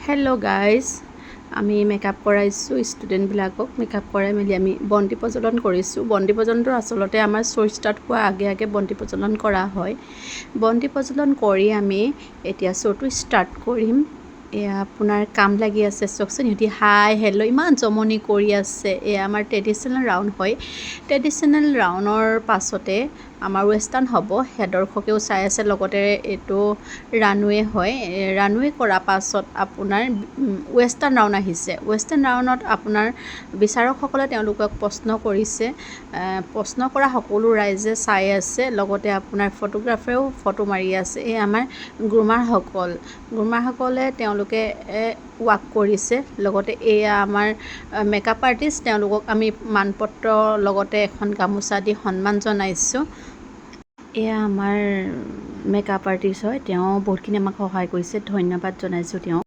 Hello' guys, আমি makeup কৰাইছোঁ ষ্টুডেণ্টবিলাকক। Makeup কৰাই মেলি আমি বন্তি প্ৰজ্বলন কৰিছোঁ। বন্তি প্ৰজ্বলনটো আচলতে আমাৰ শ্ব' ষ্টাৰ্ট হোৱাৰ আগে আগে বন্তি প্ৰজ্বলন কৰা হয়। বন্তি প্ৰজ্বলন কৰি আমি এতিয়া শ্ব'টো ষ্টাৰ্ট কৰিম। এয়া আপোনাৰ কাম লাগি আছে, চাওকচোন সিহঁতি হাই হেল্ল' ইমান জমনি কৰি আছে। এয়া আমাৰ ট্ৰেডিশ্যনেল ৰাউণ্ড হয়। ট্ৰেডিশ্যনেল ৰাউণ্ডৰ পাছতে আমাৰ ৱেষ্টাৰ্ণ হ'ব। সেয়া দৰ্শকেও চাই আছে, লগতে এইটো ৰানৱে হয়। ৰানৱে কৰাৰ পাছত আপোনাৰ ৱেষ্টাৰ্ণ ৰাউণ্ড আহিছে। ৱেষ্টাৰ্ণ ৰাউণ্ডত আপোনাৰ বিচাৰকসকলে তেওঁলোকক প্ৰশ্ন কৰিছে। প্ৰশ্ন কৰা সকলো ৰাইজে চাই আছে, লগতে আপোনাৰ ফটোগ্ৰাফাৰেও ফটো মাৰি আছে। এই আমাৰ গ্ৰুমাৰসকলে তেওঁলোকে ৱাক কৰিছে। লগতে এয়া আমাৰ মেকআপ আৰ্টিষ্ট, তেওঁলোকক আমি মানপত্ৰ লগতে এখন গামোচা দি সন্মান জনাইছোঁ। এয়া আমাৰ মেকআপ আৰ্টিষ্ট হয়, তেওঁ বহুতখিনি আমাক সহায় কৰিছে, ধন্যবাদ জনাইছোঁ তেওঁক।